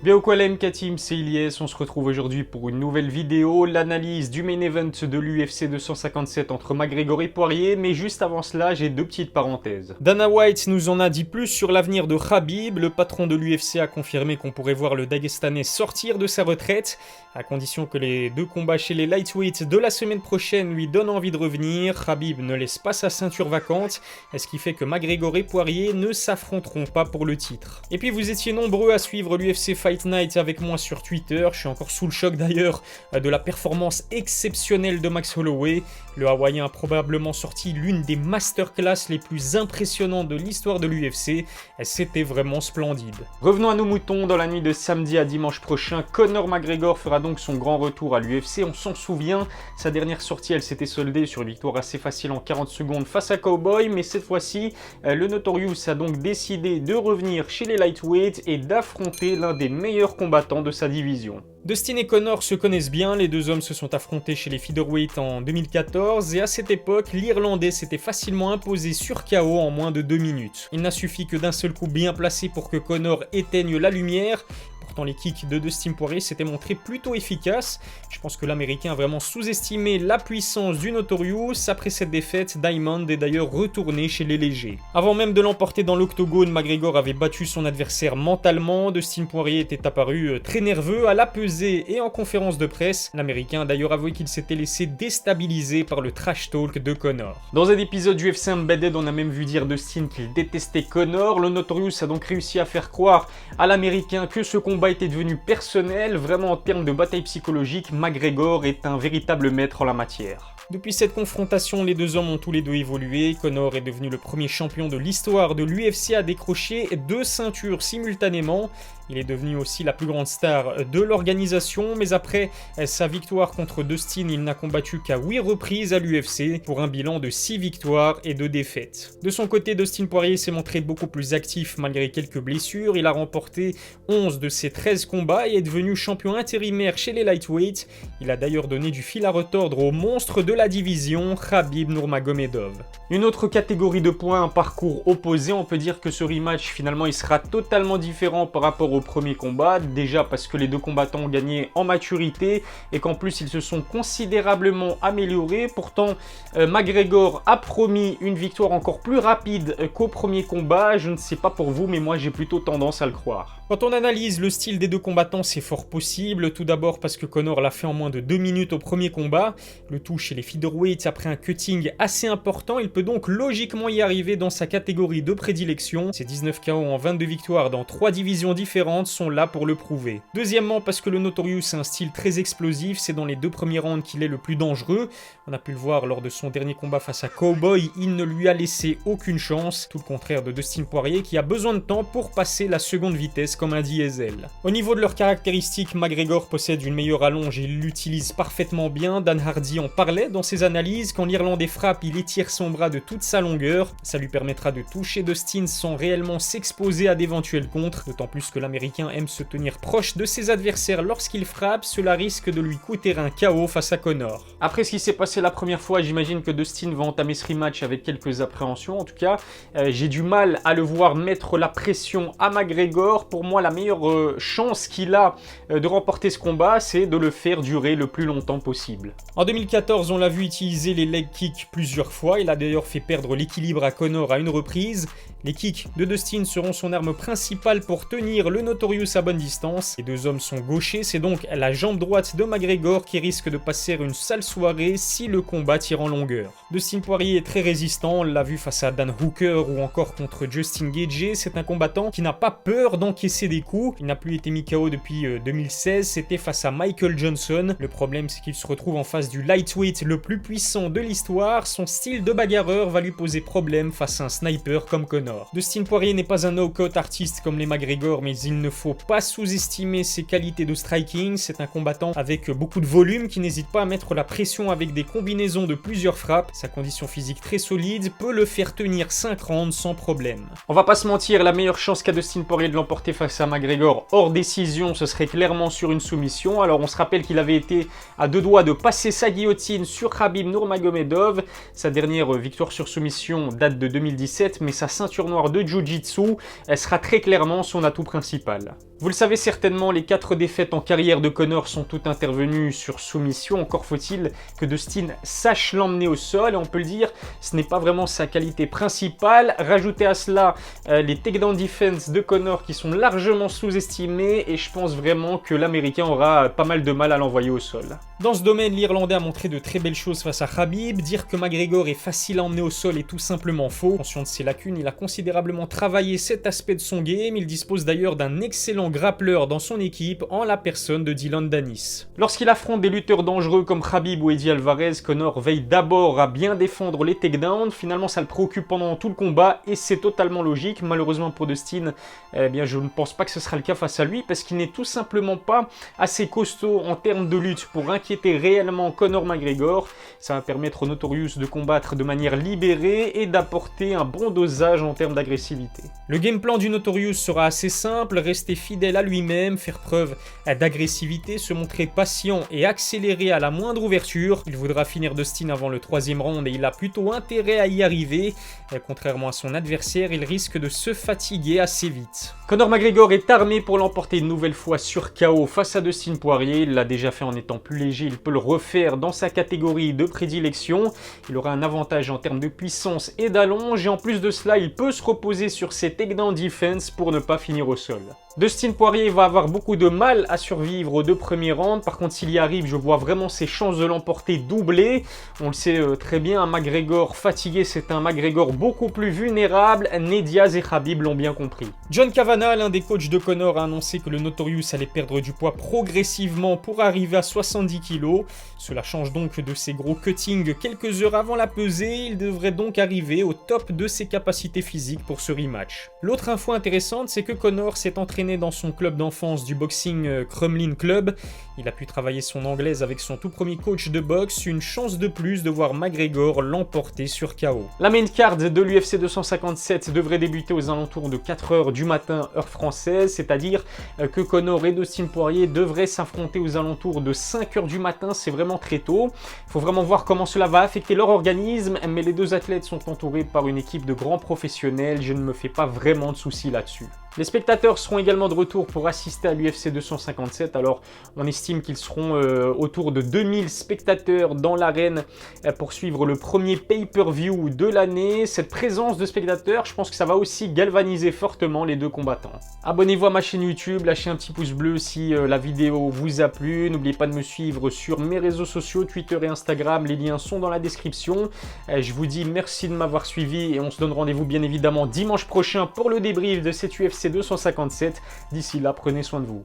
Bien ou quoi la MK Team, c'est Ilyes, on se retrouve aujourd'hui pour une nouvelle vidéo, l'analyse du main event de l'UFC 257 entre McGregor et Poirier, mais juste avant cela, j'ai deux petites parenthèses. Dana White nous en a dit plus sur l'avenir de Khabib, le patron de l'UFC a confirmé qu'on pourrait voir le Dagestanais sortir de sa retraite, à condition que les deux combats chez les lightweights de la semaine prochaine lui donnent envie de revenir. Khabib ne laisse pas sa ceinture vacante, ce qui fait que McGregor et Poirier ne s'affronteront pas pour le titre. Et puis vous étiez nombreux à suivre l'UFC Fight Night avec moi sur Twitter, je suis encore sous le choc d'ailleurs de la performance exceptionnelle de Max Holloway. Le Hawaïen a probablement sorti l'une des masterclass les plus impressionnantes de l'histoire de l'UFC, c'était vraiment splendide. Revenons à nos moutons, dans la nuit de samedi à dimanche prochain, Conor McGregor fera donc son grand retour à l'UFC, on s'en souvient, sa dernière sortie elle s'était soldée sur une victoire assez facile en 40 secondes face à Cowboy, mais cette fois-ci, le Notorious a donc décidé de revenir chez les lightweights et d'affronter l'un des meilleurs combattants de sa division. Dustin et Conor se connaissent bien, les deux hommes se sont affrontés chez les featherweight en 2014 et à cette époque, l'Irlandais s'était facilement imposé sur KO en moins de 2 minutes. Il n'a suffi que d'un seul coup bien placé pour que Conor éteigne la lumière. Pourtant les kicks de Dustin Poirier s'étaient montrés plutôt efficaces. Je pense que l'Américain a vraiment sous-estimé la puissance du Notorious. Après cette défaite, Diamond est d'ailleurs retourné chez les légers. Avant même de l'emporter dans l'octogone, McGregor avait battu son adversaire mentalement. Dustin Poirier était apparu très nerveux à la pesée et en conférence de presse. L'Américain a d'ailleurs avoué qu'il s'était laissé déstabiliser par le trash talk de Conor. Dans un épisode UFC Embedded, on a même vu dire Dustin qu'il détestait Conor. Le Notorious a donc réussi à faire croire à l'Américain que ce combat était devenu personnel. Vraiment en termes de bataille psychologique, McGregor est un véritable maître en la matière. Depuis cette confrontation, les deux hommes ont tous les deux évolué. Conor est devenu le premier champion de l'histoire de l'UFC à décrocher 2 ceintures simultanément. Il est devenu aussi la plus grande star de l'organisation, mais après sa victoire contre Dustin, il n'a combattu qu'à 8 reprises à l'UFC pour un bilan de 6 victoires et 2 défaites. De son côté, Dustin Poirier s'est montré beaucoup plus actif malgré quelques blessures. Il a remporté 11 de ses 13 combats et est devenu champion intérimaire chez les lightweights. Il a d'ailleurs donné du fil à retordre au monstre de la division, Khabib Nurmagomedov. Une autre catégorie de points, un parcours opposé, on peut dire que ce rematch finalement il sera totalement différent par rapport au premier combat, déjà parce que les deux combattants ont gagné en maturité et qu'en plus ils se sont considérablement améliorés. Pourtant McGregor a promis une victoire encore plus rapide qu'au premier combat. Je ne sais pas pour vous, mais moi j'ai plutôt tendance à le croire. Quand on analyse le style des deux combattants, c'est fort possible. Tout d'abord parce que Conor l'a fait en moins de 2 minutes au premier combat, le tout chez les featherweights après un cutting assez important. Il peut donc logiquement y arriver dans sa catégorie de prédilection. Ses 19 KO en 22 victoires dans 3 divisions différentes sont là pour le prouver. Deuxièmement parce que le Notorious a un style très explosif, c'est dans les 2 premiers rounds qu'il est le plus dangereux. On a pu le voir lors de son dernier combat face à Cowboy, il ne lui a laissé aucune chance, tout le contraire de Dustin Poirier qui a besoin de temps pour passer la seconde vitesse comme un diesel. Au niveau de leurs caractéristiques, McGregor possède une meilleure allonge et il l'utilise parfaitement bien. Dan Hardy en parlait dans ses analyses, quand l'Irlandais frappe, il étire son bras de toute sa longueur, ça lui permettra de toucher Dustin sans réellement s'exposer à d'éventuels contres, d'autant plus que l'Américain aime se tenir proche de ses adversaires lorsqu'il frappe, cela risque de lui coûter un KO face à Conor. Après ce qui s'est passé la première fois, j'imagine que Dustin va entamer ce rematch avec quelques appréhensions, en tout cas, j'ai du mal à le voir mettre la pression à McGregor. Pour moi, la meilleure chance qu'il a de remporter ce combat, c'est de le faire durer le plus longtemps possible. En 2014, on l'a vu utiliser les leg kicks plusieurs fois, il a d'ailleurs fait perdre l'équilibre à Conor à une reprise. Les kicks de Dustin seront son arme principale pour tenir le Notorious à bonne distance. Les deux hommes sont gauchers, c'est donc la jambe droite de McGregor qui risque de passer une sale soirée si le combat tire en longueur. Dustin Poirier est très résistant, on l'a vu face à Dan Hooker ou encore contre Justin Gaethje, c'est un combattant qui n'a pas peur d'encaisser des coups. Il n'a plus été mis KO depuis 2016, c'était face à Michael Johnson. Le problème c'est qu'il se retrouve en face du lightweight le plus puissant de l'histoire, son style de bagarreur va lui poser problème face à un sniper comme Conor. Dustin Poirier n'est pas un knockout artiste comme les McGregor, mais il ne faut pas sous-estimer ses qualités de striking. C'est un combattant avec beaucoup de volume qui n'hésite pas à mettre la pression avec des combinaisons de plusieurs frappes. Sa condition physique très solide peut le faire tenir 5 rounds sans problème. On va pas se mentir, la meilleure chance qu'a Dustin Poirier de l'emporter face à McGregor hors décision, ce serait clairement sur une soumission. Alors on se rappelle qu'il avait été à 2 doigts de passer sa guillotine sur Khabib Nurmagomedov. Sa dernière victoire sur soumission date de 2017, mais sa ceinture noire de Jiu-Jitsu sera très clairement son atout principal. Vous le savez certainement, les 4 défaites en carrière de Conor sont toutes intervenues sur soumission. Encore faut-il que Dustin sache l'emmener au sol, et on peut le dire, ce n'est pas vraiment sa qualité principale. Rajoutez à cela les takedown defense de Conor qui sont largement sous-estimés, et je pense vraiment que l'Américain aura pas mal de mal à l'envoyer au sol. Dans ce domaine, l'Irlandais a montré de très belles choses face à Khabib. Dire que McGregor est facile à emmener au sol est tout simplement faux. Conscient de ses lacunes, il a considérablement travaillé cet aspect de son game. Il dispose d'ailleurs d'un excellent grappleur dans son équipe en la personne de Dillon Danis. Lorsqu'il affronte des lutteurs dangereux comme Khabib ou Eddie Alvarez, Conor veille d'abord à bien défendre les takedowns. Finalement, ça le préoccupe pendant tout le combat et c'est totalement logique. Malheureusement pour Dustin, je ne pense pas que ce sera le cas face à lui parce qu'il n'est tout simplement pas assez costaud en termes de lutte pour inquiéter réellement Conor McGregor. Ça va permettre au Notorious de combattre de manière libérée et d'apporter un bon dosage en termes d'agressivité. Le game plan du Notorious sera assez simple, rester fidèle à lui-même, faire preuve d'agressivité, se montrer patient et accélérer à la moindre ouverture. Il voudra finir Dustin avant le 3e round et il a plutôt intérêt à y arriver. Contrairement à son adversaire, il risque de se fatiguer assez vite. Conor McGregor est armé pour l'emporter une nouvelle fois sur KO face à Dustin Poirier. Il l'a déjà fait en étant plus léger, il peut le refaire dans sa catégorie de prédilection. Il aura un avantage en termes de puissance et d'allonge, et en plus de cela, il peut se reposer sur ses takedown defense pour ne pas finir au sol. Dustin Poirier va avoir beaucoup de mal à survivre aux 2 premiers rounds. Par contre, s'il y arrive, je vois vraiment ses chances de l'emporter doubler. On le sait très bien, un McGregor fatigué, c'est un McGregor beaucoup plus vulnérable. Ned Diaz et Khabib l'ont bien compris. John Kavanagh, l'un des coachs de Conor, a annoncé que le Notorious allait perdre du poids progressivement pour arriver à 70 kg. Cela change donc de ses gros cuttings quelques heures avant la pesée. Il devrait donc arriver au top de ses capacités physiques pour ce rematch. L'autre info intéressante, c'est que Conor s'est entraîné dans son club d'enfance du boxing Crumlin Club. Il a pu travailler son anglaise avec son tout premier coach de boxe. Une chance de plus de voir McGregor l'emporter sur KO. La main card de l'UFC 257 devrait débuter aux alentours de 4h du matin heure française, c'est-à-dire que Conor et Dustin Poirier devraient s'affronter aux alentours de 5h du matin. C'est vraiment très tôt. Il faut vraiment voir comment cela va affecter leur organisme, mais les 2 athlètes sont entourés par une équipe de grands professionnels. Je ne me fais pas vraiment de soucis là-dessus. Les spectateurs seront également de retour pour assister à l'UFC 257, alors on estime qu'ils seront autour de 2000 spectateurs dans l'arène pour suivre le premier pay-per-view de l'année. Cette présence de spectateurs, je pense que ça va aussi galvaniser fortement les 2 combattants. Abonnez-vous à ma chaîne YouTube, lâchez un petit pouce bleu si la vidéo vous a plu. N'oubliez pas de me suivre sur mes réseaux sociaux, Twitter et Instagram, les liens sont dans la description. Je vous dis merci de m'avoir suivi et on se donne rendez-vous bien évidemment dimanche prochain pour le débrief de cette UFC 257. D'ici là, prenez soin de vous.